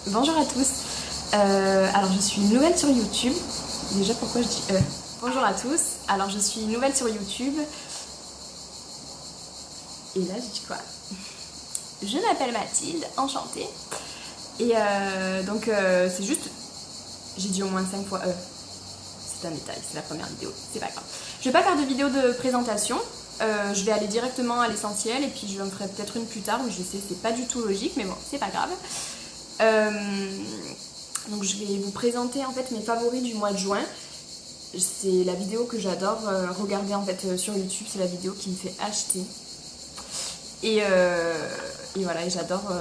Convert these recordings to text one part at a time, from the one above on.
Bonjour à tous, alors je suis nouvelle sur YouTube, déjà pourquoi je dis Bonjour à tous, alors je suis nouvelle sur YouTube, et là je dis quoi? Je m'appelle Mathilde, enchantée, et donc c'est juste, j'ai dit au moins 5 fois c'est un détail, c'est la première vidéo, c'est pas grave. Je vais pas faire de vidéo de présentation, je vais aller directement à l'essentiel et puis je en ferai peut-être une plus tard, où je sais c'est pas du tout logique, mais bon, c'est pas grave. Donc je vais vous présenter en fait mes favoris du mois de juin. C'est la vidéo que j'adore regarder en fait sur YouTube, c'est la vidéo qui me fait acheter. Et voilà, et j'adore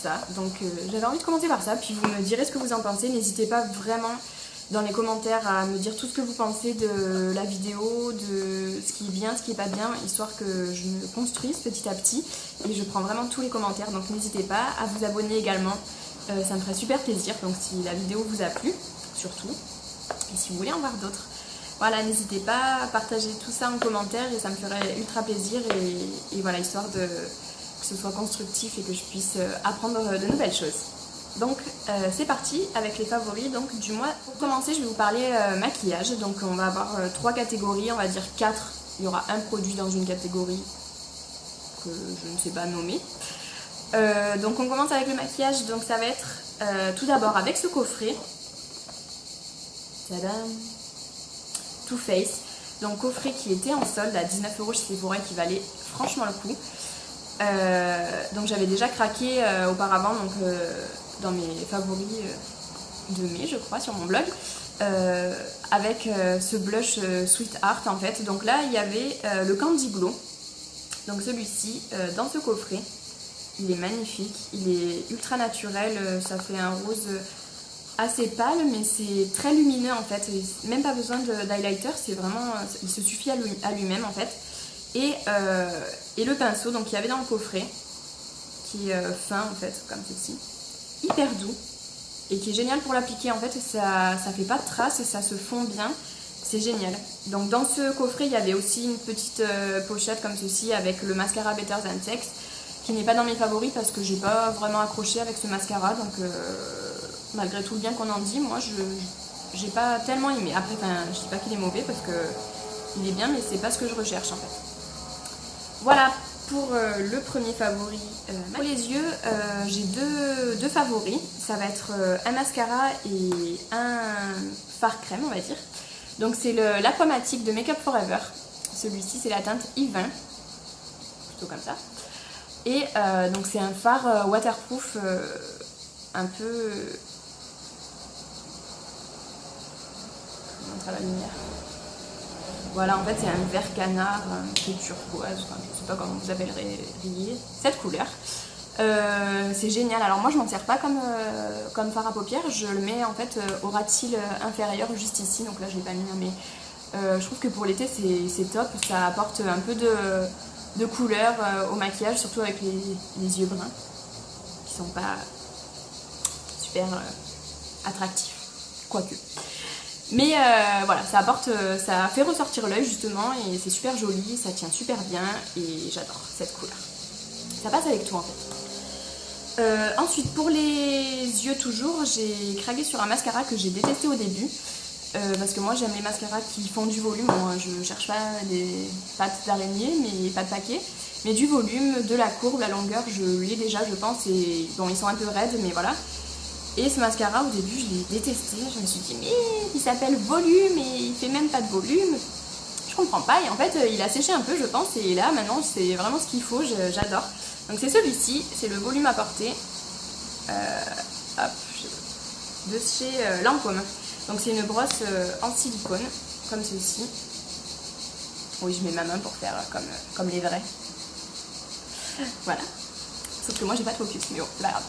ça. Donc j'avais envie de commencer par ça, puis vous me direz ce que vous en pensez. N'hésitez pas vraiment dans les commentaires à me dire tout ce que vous pensez de la vidéo, de ce qui est bien, ce qui est pas bien, histoire que je me construise petit à petit. Et je prends vraiment tous les commentaires, donc n'hésitez pas à vous abonner également. Ça me ferait super plaisir, donc si la vidéo vous a plu, surtout, et si vous voulez en voir d'autres. Voilà, n'hésitez pas à partager tout ça en commentaire et ça me ferait ultra plaisir et voilà, histoire que ce soit constructif et que je puisse apprendre de nouvelles choses. Donc c'est parti avec les favoris donc, du mois. Pour commencer, je vais vous parler maquillage. Donc on va avoir 3 catégories, on va dire 4. Il y aura un produit dans une catégorie que je ne sais pas nommer. Donc on commence avec le maquillage, donc ça va être tout d'abord avec ce coffret. Tadam! Too Faced, donc coffret qui était en solde à 19 € chez Sephora et qui valait franchement le coup. Donc j'avais déjà craqué auparavant donc, dans mes favoris de mai je crois sur mon blog avec ce blush Sweetheart en fait. Donc là il y avait le Candy Glow, donc celui-ci dans ce coffret. Il est magnifique, il est ultra naturel, ça fait un rose assez pâle mais c'est très lumineux en fait, même pas besoin d'highlighter, c'est vraiment, il se suffit à lui-même en fait. Et le pinceau donc qu'il y avait dans le coffret, qui est fin en fait, comme ceci, hyper doux et qui est génial pour l'appliquer en fait, ça fait pas de traces et ça se fond bien, c'est génial. Donc dans ce coffret il y avait aussi une petite pochette comme ceci avec le mascara Better Than Sex, qui n'est pas dans mes favoris parce que j'ai pas vraiment accroché avec ce mascara, donc malgré tout le bien qu'on en dit, moi j'ai pas tellement aimé. Après, je dis pas qu'il est mauvais parce que il est bien, mais c'est pas ce que je recherche en fait. Voilà pour le premier favori. Pour les yeux, j'ai deux favoris. Ça va être un mascara et un fard crème, on va dire. Donc c'est l'Aquamatic de Make Up Forever. Celui-ci c'est la teinte I20, plutôt comme ça. Et donc c'est un fard waterproof un peu... Je montre à la lumière. Voilà, en fait c'est un vert canard qui est turquoise, enfin, je sais pas comment vous appelleriez cette couleur. C'est génial. Alors moi je m'en sers pas comme fard à paupières, je le mets en fait au ras de cils inférieur juste ici, donc là je l'ai pas mis, mais je trouve que pour l'été c'est top, ça apporte un peu de couleur au maquillage, surtout avec les yeux bruns qui sont pas super attractifs, quoique. Mais voilà, ça fait ressortir l'œil justement et c'est super joli, ça tient super bien et j'adore cette couleur. Ça passe avec tout en fait. Ensuite pour les yeux toujours, j'ai craqué sur un mascara que j'ai détesté au début. Parce que moi j'aime les mascaras qui font du volume, moi je cherche pas des pattes d'araignée mais pas de paquet, mais du volume, de la courbe, la longueur je l'ai déjà je pense, et bon ils sont un peu raides mais voilà. Et ce mascara au début je l'ai détesté, je me suis dit mais il s'appelle volume et il fait même pas de volume, je comprends pas, et en fait il a séché un peu je pense, et là maintenant c'est vraiment ce qu'il faut, j'adore. Donc c'est celui-ci, c'est le volume apporté de chez Lancôme. Donc c'est une brosse en silicone, comme ceci. Oui, je mets ma main pour faire comme les vrais. Voilà. Sauf que moi j'ai pas de focus, mais bon, c'est pas grave.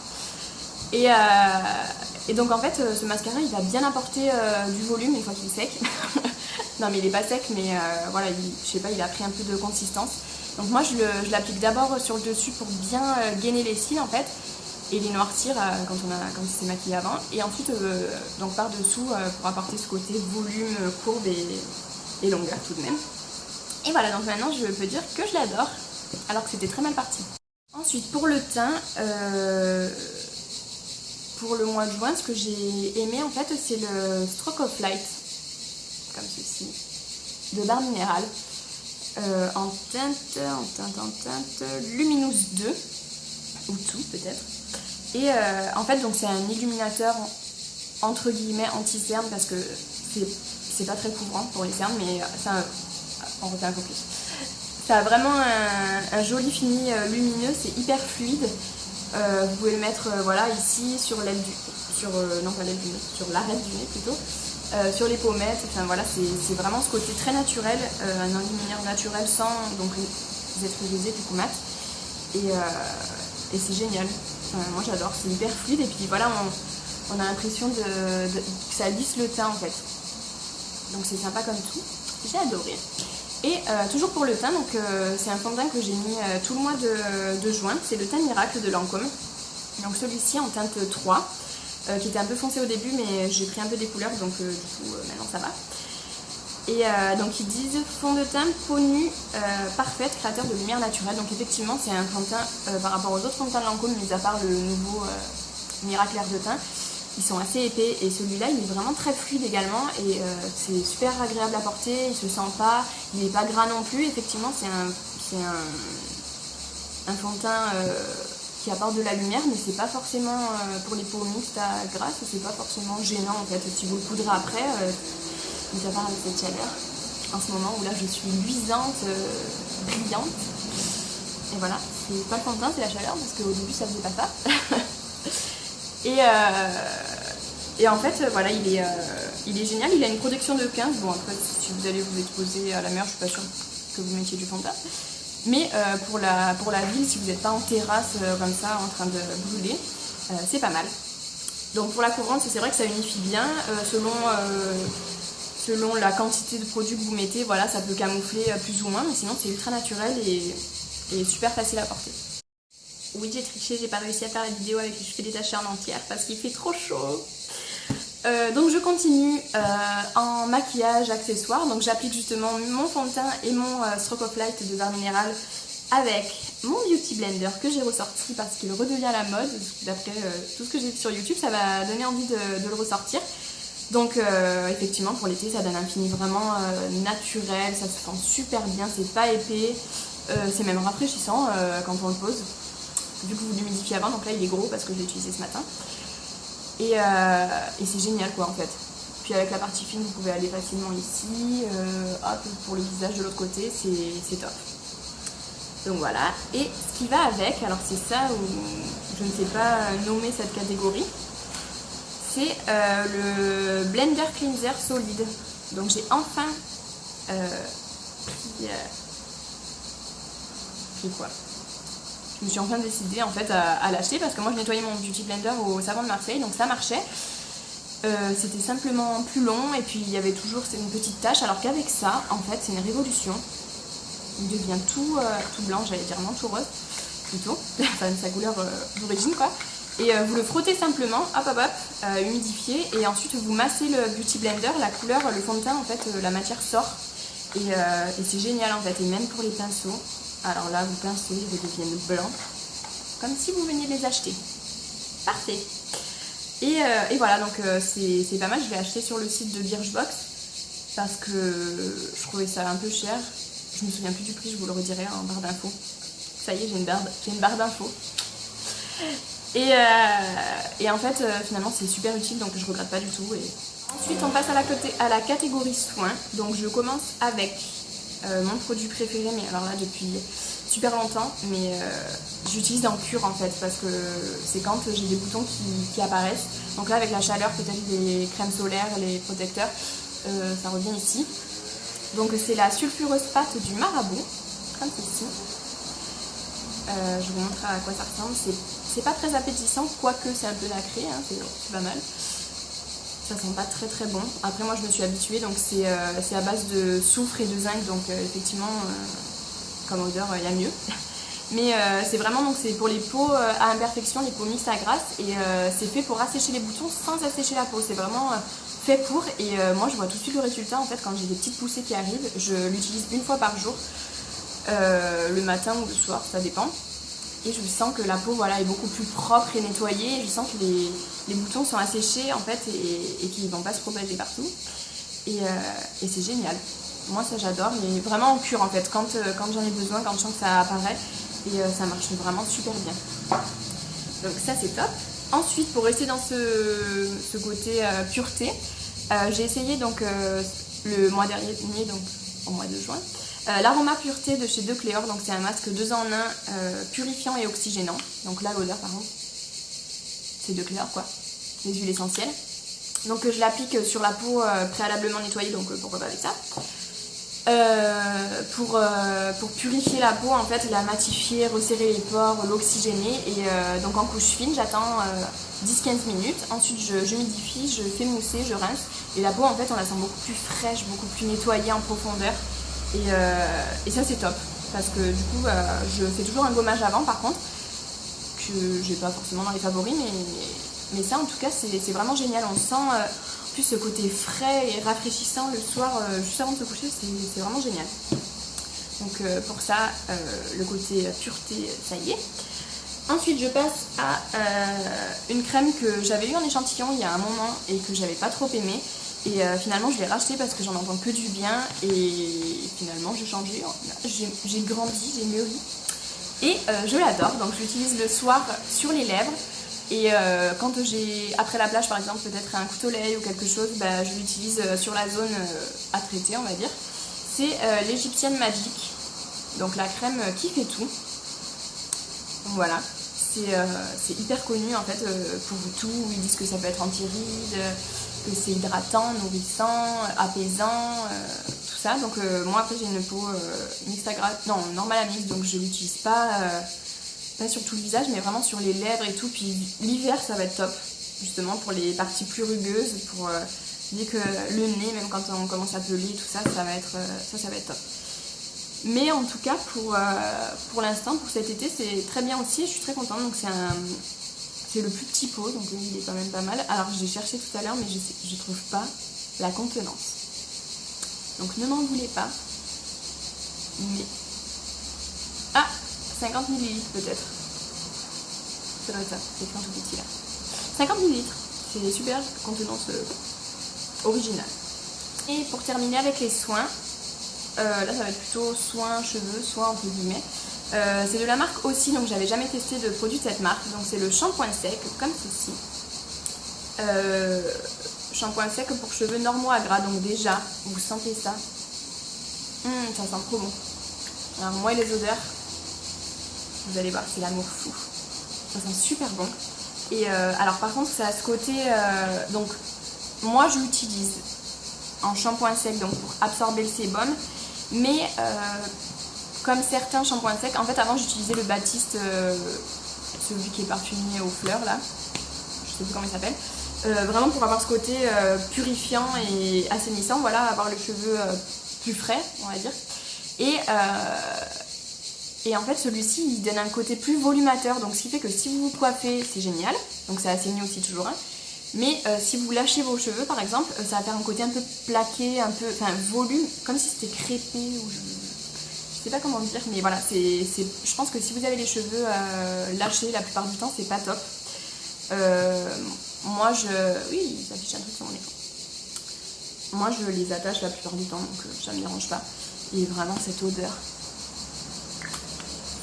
Et donc en fait, ce mascara il va bien apporter du volume une fois qu'il est sec. Non mais il est pas sec, mais voilà, je sais pas, il a pris un peu de consistance. Donc moi je l'applique d'abord sur le dessus pour bien gainer les cils en fait, et les noircir quand il s'est maquillé avant, et ensuite donc par dessous pour apporter ce côté volume, courbe et longueur tout de même. Et voilà, donc maintenant je peux dire que je l'adore alors que c'était très mal parti. Ensuite pour le teint, pour le mois de juin, ce que j'ai aimé en fait, c'est le Stroke of Light, comme ceci, de Barre Minéral, en teinte Luminous 2, ou tout peut-être. Et en fait, donc c'est un illuminateur entre guillemets anti-cerne parce que c'est pas très couvrant pour les cernes, mais ça, on refait un peu plus. Ça a vraiment un joli fini lumineux, c'est hyper fluide. Vous pouvez le mettre voilà, ici sur l'aile du... non pas l'aile du nez, sur l'arête du nez plutôt. Sur les pommettes, enfin voilà, c'est vraiment ce côté très naturel, un enlumineur naturel sans donc les êtres irisés du coup mat. Et c'est génial. Enfin, moi j'adore, c'est hyper fluide et puis voilà, on a l'impression que ça lisse le teint en fait. Donc c'est sympa comme tout, j'ai adoré. Et toujours pour le teint, donc c'est un fond de teint que j'ai mis tout le mois de juin, c'est le teint miracle de Lancôme. Donc celui-ci en teinte 3, qui était un peu foncé au début mais j'ai pris un peu des couleurs donc du coup maintenant ça va. Et donc ils disent fond de teint peau nue parfaite, créateur de lumière naturelle. Donc effectivement c'est un fond de teint par rapport aux autres fonds de teint de Lancôme, mis à part le nouveau miracle air de teint. Ils sont assez épais et celui-là il est vraiment très fluide également et c'est super agréable à porter, il se sent pas, il n'est pas gras non plus. Effectivement c'est un fond de teint qui apporte de la lumière mais c'est pas forcément pour les peaux mixtes à grasse, c'est pas forcément gênant en fait. Si vous le poudrez après, mis à part avec cette chaleur en ce moment où là je suis luisante, brillante. Et voilà, c'est pas le fond de teint, c'est la chaleur parce qu'au début ça faisait pas ça. Et en fait, voilà, il est génial, il a une protection de 15. Bon, après, si vous allez vous exposer à la mer, je suis pas sûre que vous mettiez du fond de teint. Mais pour la ville, si vous n'êtes pas en terrasse comme ça, en train de brûler, c'est pas mal. Donc pour la couvrante, c'est vrai que ça unifie bien. Selon la quantité de produit que vous mettez, voilà, ça peut camoufler plus ou moins. Mais sinon, c'est ultra naturel et super facile à porter. Oui, j'ai triché, j'ai pas réussi à faire la vidéo avec les cheveux détachés en entière parce qu'il fait trop chaud. Donc je continue en maquillage, accessoires. Donc j'applique justement mon fond de teint et mon Stroke of Light de Barre Minéral avec mon Beauty Blender que j'ai ressorti parce qu'il redevient à la mode. D'après tout ce que j'ai vu sur YouTube, ça m'a donné envie de le ressortir. Donc effectivement pour l'été ça donne un fini vraiment naturel, ça se sent super bien, c'est pas épais, c'est même rafraîchissant quand on le pose. Vu que vous l'humidifiez avant, donc là il est gros parce que je l'ai utilisé ce matin. Et c'est génial quoi en fait. Puis avec la partie fine, vous pouvez aller facilement ici, hop, pour le visage de l'autre côté, c'est top. Donc voilà, et ce qui va avec, alors c'est ça où je ne sais pas nommer cette catégorie, c'est le Blender Cleanser Solide. Donc j'ai enfin pris quoi, je me suis enfin décidée en fait à l'acheter parce que moi je nettoyais mon Beauty Blender au savon de Marseille, donc ça marchait. C'était simplement plus long et puis il y avait toujours une petite tache, alors qu'avec ça, en fait, c'est une révolution. Il devient tout blanc, j'allais dire non, tout rose, plutôt, enfin sa couleur d'origine quoi. Et vous le frottez simplement, hop hop hop, humidifié, et ensuite vous massez le Beauty Blender, la couleur, le fond de teint, en fait, la matière sort. Et c'est génial en fait, et même pour les pinceaux. Alors là, vos pinceaux, ils deviennent blancs, comme si vous veniez les acheter. Parfait. Et voilà, donc c'est pas mal, je l'ai acheté sur le site de Birchbox, parce que je trouvais ça un peu cher. Je me souviens plus du prix, je vous le redirai en barre d'infos. Ça y est, j'ai une barre d'infos. Et en fait, finalement, c'est super utile, donc je regrette pas du tout. Et ensuite, on passe à la catégorie soins. Donc je commence avec mon produit préféré, mais alors là, depuis super longtemps, mais j'utilise en cure en fait, parce que c'est quand j'ai des boutons qui apparaissent. Donc là, avec la chaleur, peut-être les crèmes solaires, les protecteurs, ça revient ici. Donc c'est la sulfureuse pâte du Marabout, comme ceci. Je vous montre à quoi ça ressemble. C'est pas très appétissant, quoique c'est un peu nacré, hein, c'est pas mal. Ça sent pas très très bon. Après moi je me suis habituée, donc c'est à base de soufre et de zinc, donc effectivement comme odeur il y a mieux. Mais c'est vraiment, donc c'est pour les peaux à imperfection, les peaux mixtes à grasse, et c'est fait pour assécher les boutons sans assécher la peau. C'est vraiment fait pour, et moi je vois tout de suite le résultat en fait quand j'ai des petites poussées qui arrivent. Je l'utilise une fois par jour, le matin ou le soir, ça dépend. et je sens que la peau voilà, est beaucoup plus propre et nettoyée. Je sens que les boutons sont asséchés en fait et qu'ils ne vont pas se propager partout. Et c'est génial. Moi ça j'adore, mais vraiment en cure en fait, quand j'en ai besoin, quand je sens que ça apparaît, et ça marche vraiment super bien. Donc ça c'est top. Ensuite, pour rester dans ce côté pureté, j'ai essayé donc le mois dernier, donc au mois de juin, l'aroma pureté de chez Decléor. Donc c'est un masque 2 en 1 purifiant et oxygénant. Donc là l'odeur par contre, c'est Decléor quoi, les huiles essentielles. Donc je l'applique sur la peau préalablement nettoyée, donc pourquoi pas avec ça. Pour purifier la peau en fait, la matifier, resserrer les pores, l'oxygéner, et donc en couche fine j'attends 10-15 minutes, ensuite je humidifie, je fais mousser, je rince, et la peau en fait on la sent beaucoup plus fraîche, beaucoup plus nettoyée en profondeur, et ça c'est top, parce que du coup je fais toujours un gommage avant par contre, que j'ai pas forcément dans les favoris, mais ça en tout cas c'est vraiment génial, on sent plus ce côté frais et rafraîchissant le soir juste avant de se coucher, c'est vraiment génial. Donc pour ça, le côté pureté, ça y est. Ensuite je passe à une crème que j'avais eu en échantillon il y a un moment et que j'avais pas trop aimé, et finalement je l'ai rachetée parce que j'en entends que du bien, et finalement j'ai changé, j'ai grandi, j'ai mûri, et je l'adore. Donc je l'utilise le soir sur les lèvres. Et quand j'ai, après la plage par exemple, peut-être un coup de soleil ou quelque chose, bah, je l'utilise sur la zone à traiter, on va dire. C'est l'Egyptian Magic, donc la crème qui fait tout. Donc voilà, c'est hyper connu en fait pour tout. Ils disent que ça peut être anti-rides, que c'est hydratant, nourrissant, apaisant, tout ça. Donc moi après j'ai une peau mixte à grasse, non, normale à mixte, donc je l'utilise pas sur tout le visage, mais vraiment sur les lèvres et tout. Puis l'hiver ça va être top, justement pour les parties plus rugueuses, pour dès que le nez, même quand on commence à peler, tout ça, ça va être top. Mais en tout cas pour l'instant, pour cet été, c'est très bien aussi, je suis très contente. Donc c'est le plus petit pot, donc il est quand même pas mal. Alors j'ai cherché tout à l'heure, mais je trouve pas la contenance, donc ne m'en voulez pas. Mais 50 ml peut-être. Ça doit être ça, c'est écrit en tout petit là. 50 ml, c'est super contenance originale. Et pour terminer avec les soins, là ça va être plutôt soins cheveux, soins entre guillemets. C'est de la marque aussi, donc j'avais jamais testé de produit de cette marque. Donc c'est le shampoing sec, comme ceci. Shampoing sec pour cheveux normaux à gras, donc déjà, vous sentez ça. Ça sent trop bon. Alors moi et les odeurs, vous allez voir, c'est l'amour fou. Ça sent super bon. Et alors par contre, ça a ce côté... donc, moi je l'utilise en shampoing sec, donc pour absorber le sébum. Mais comme certains shampoings secs, en fait avant j'utilisais le Baptiste, celui qui est parfumé aux fleurs là. Je sais plus comment il s'appelle. Vraiment pour avoir ce côté purifiant et assainissant, voilà, avoir les cheveux plus frais, on va dire. Et en fait celui-ci il donne un côté plus volumateur, donc ce qui fait que si vous vous coiffez c'est génial, donc ça assainit aussi toujours, hein. Mais si vous lâchez vos cheveux par exemple, ça va faire un côté un peu plaqué, un peu, enfin volume, comme si c'était crêpé, ou je sais pas comment dire, mais voilà, je pense que si vous avez les cheveux lâchés la plupart du temps c'est pas top. Moi oui, il s'affiche un truc sur mon écran. Moi je les attache la plupart du temps, donc ça me dérange pas. Et vraiment cette odeur,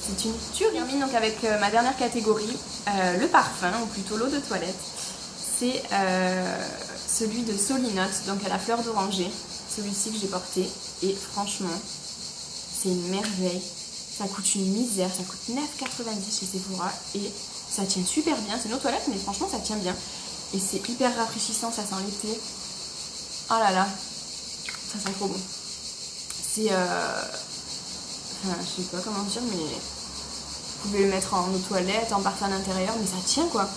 c'est une tuerie. Je termine donc avec ma dernière catégorie, le parfum, ou plutôt l'eau de toilette. C'est celui de Solinote, donc à la fleur d'oranger, celui-ci que j'ai porté, et franchement c'est une merveille. Ça coûte une misère, ça coûte 9,90 chez Sephora et ça tient super bien. C'est une eau de toilette mais franchement ça tient bien et c'est hyper rafraîchissant, ça sent l'été. Oh là là, ça sent trop bon. C'est enfin, je sais pas comment dire, mais vous pouvez le mettre en eau de toilette, en parfum d'intérieur, mais ça tient quoi.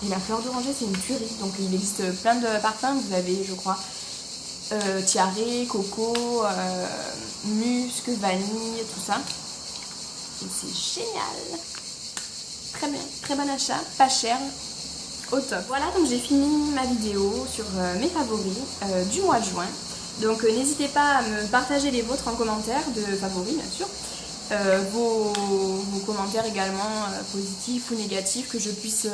Et la fleur d'oranger c'est une tuerie, donc il existe plein de parfums, vous avez je crois tiare, coco, musc, vanille, tout ça. Et c'est génial. Très bien, très bon achat, pas cher, au top. Voilà, donc j'ai fini ma vidéo sur mes favoris du mois de juin. Donc n'hésitez pas à me partager les vôtres en commentaire de favoris bien sûr. vos commentaires également, positifs ou négatifs, que je puisse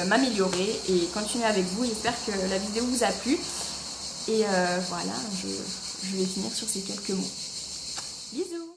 m'améliorer et continuer avec vous. J'espère que la vidéo vous a plu. Et voilà, je vais finir sur ces quelques mots. Bisous!